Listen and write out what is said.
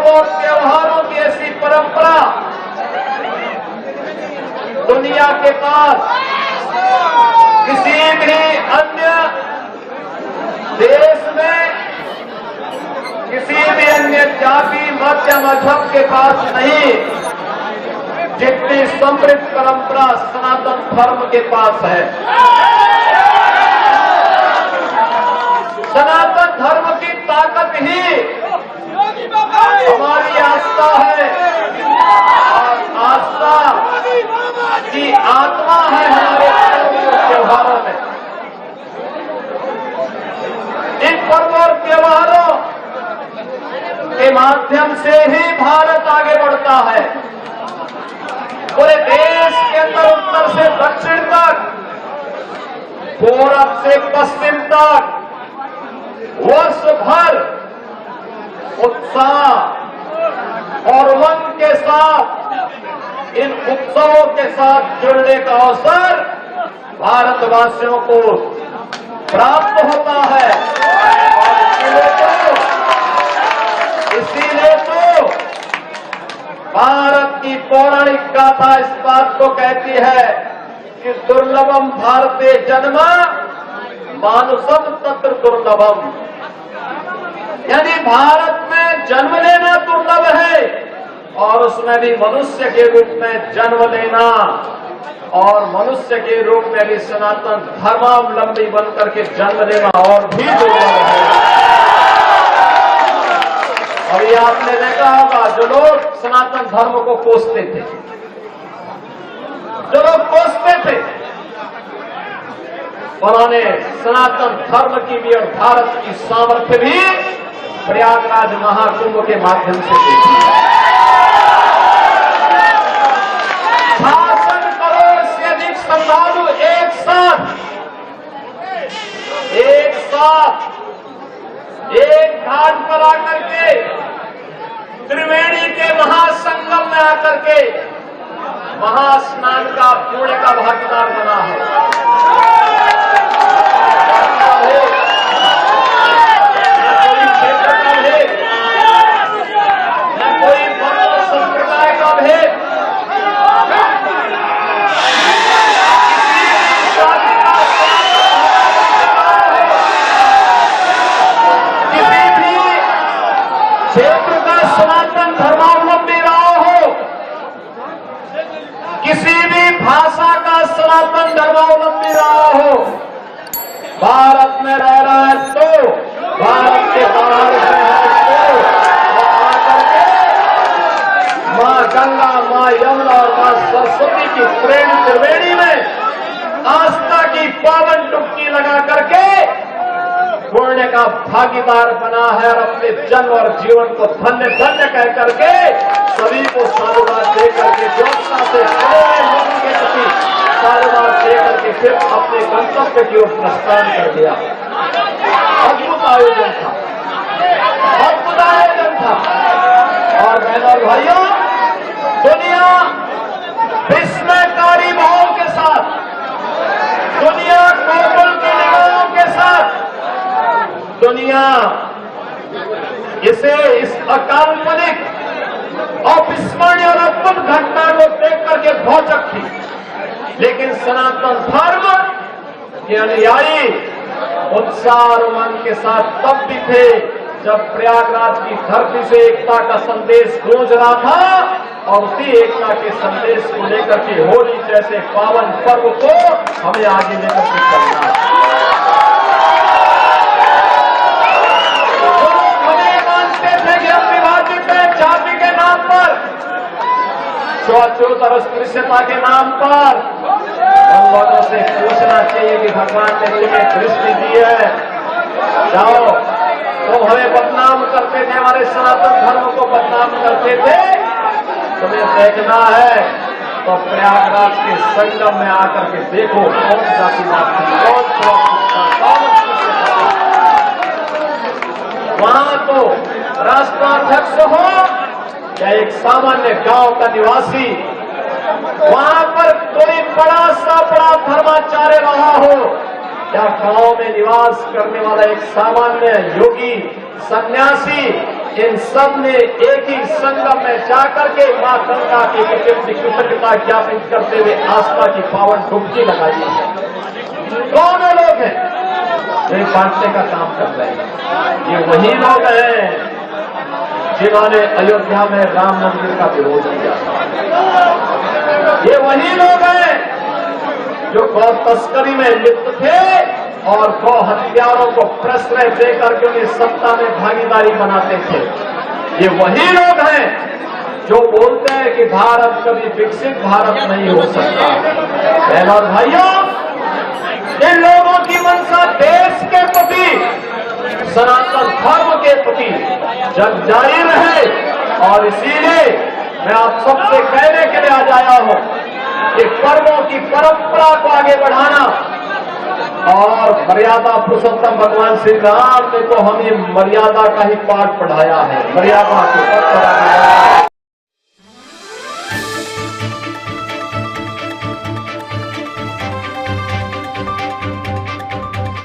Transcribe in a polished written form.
पर्व और त्योहारों की ऐसी परंपरा दुनिया के पास किसी भी अन्य देश में, किसी भी अन्य जाति मत या मजहब के पास नहीं, जितनी समृद्ध परंपरा सनातन धर्म के पास है। सनातन धर्म की ताकत ही हमारी आस्था है, और आस्था की आत्मा है हमारे त्योहारों में। इन पर्व और त्योहारों के माध्यम से ही भारत आगे बढ़ता है। पूरे देश के अंदर उत्तर से दक्षिण तक, पूरब से पश्चिम तक वर्ष भर उत्साह और उमंग के साथ इन उत्सवों के साथ जुड़ने का अवसर भारतवासियों को प्राप्त होता है। इसीलिए तो भारत की पौराणिक गाथा इस बात को कहती है कि दुर्लभम भारते जन्म मानुषम तत्र दुर्लभम, यानी भारत में जन्म लेना दुर्लभ है और उसमें भी मनुष्य के रूप में जन्म लेना, और मनुष्य के रूप में भी सनातन धर्मावलंबी बनकर के जन्म लेना और भी दुर्लभ है। और ये आपने देखा होगा, जो लोग सनातन धर्म को कोसते थे, जो लोग कोसते थे, उन्होंने सनातन धर्म की भी और भारत की सामर्थ्य भी प्रयागराज महाकुंभ के माध्यम से देखी। शासन करोड़ से अधिक श्रद्धालु एक साथ एक घाट पर आकर के, त्रिवेणी के महासंगम में आकर के महास्नान का पुण्य का भागीदार बना है। क्षेत्र का सनातन धर्मावलंबी रहा हो, किसी भी भाषा का सनातन धर्मावलंबी रहा हो, भारत में रह रहा है तो, भारत के बाहर है तो आकर के मां गंगा, मां यमुना और मां सरस्वती की प्रेम त्रिवेणी में आस्था की पावन डुबकी लगा करके पुण्य का भागीदार बना है, और अपने जन्म और जीवन को धन्य धन्य कह करके सभी को साधुवाद दे करके व्यवस्था से लोगों के प्रति साधुवाद दे करके फिर अपने गंतव्य की ओर प्रस्थान कर दिया। अद्भुत आयोजन था, अद्भुत आयोजन था। और बहनों और भाइयों, दुनिया विस्मयकारी भाव के साथ, दुनिया कोमल की निगाहों के साथ, दुनिया इसे इस अकाल्पनिक अविस्मरणीय और अद्भुत घटना को देख करके भौचक थी। लेकिन सनातन धर्म के अनुयायी उत्साह और उमंग के साथ तब भी थे जब प्रयागराज की धरती से एकता का संदेश गूंज रहा था, और उसी एकता के संदेश को लेकर के होली जैसे पावन पर्व को हमें आगे लेकर के चलना है। जाति के नाम पर, छूआछूत और अस्पृश्यता के नाम पर हम लोगों से पूछना चाहिए कि भगवान ने तुम्हें दृष्टि दी है, जाओ, तुम हमें बदनाम करते थे, हमारे सनातन धर्म को बदनाम करते थे, तुम्हें देखना है तो प्रयागराज के संगम में आकर के देखो कौन जातिवाद थी, कौन वहां तो राष्ट्राध्यक्ष हो या एक सामान्य गांव का निवासी, वहां पर कोई बड़ा सा बड़ा धर्माचार्य रहा हो या गांव में निवास करने वाला एक सामान्य योगी सन्यासी, इन सब ने एक ही संगम में जाकर के मां गंगा के प्रति कृतज्ञता ज्ञापित करते हुए आस्था की पावन डुबकी लगाई है। कौन लोग हैं वे बांटने का काम कर रहे हैं? ये वही लोग हैं जिन्होंने अयोध्या में राम मंदिर का विरोध किया। ये वही लोग हैं जो गौ तस्करी में लिप्त थे और गौ हत्यारों को प्रश्रय देकर के उन्हें सत्ता में भागीदारी बनाते थे। ये वही लोग हैं जो बोलते हैं कि भारत कभी विकसित भारत नहीं हो सकता। बहनों और भाइयों, इन लोगों की मंशा देश के प्रति, सनातन धर्म के प्रति जग जारी रहे, और इसीलिए मैं आप सबसे कहने के लिए आज आया हूं कि पर्वों की परंपरा को आगे बढ़ाना, और मर्यादा पुरुषोत्तम भगवान श्री राम ने तो हमें मर्यादा का ही पाठ पढ़ाया है। मर्यादा के पद पर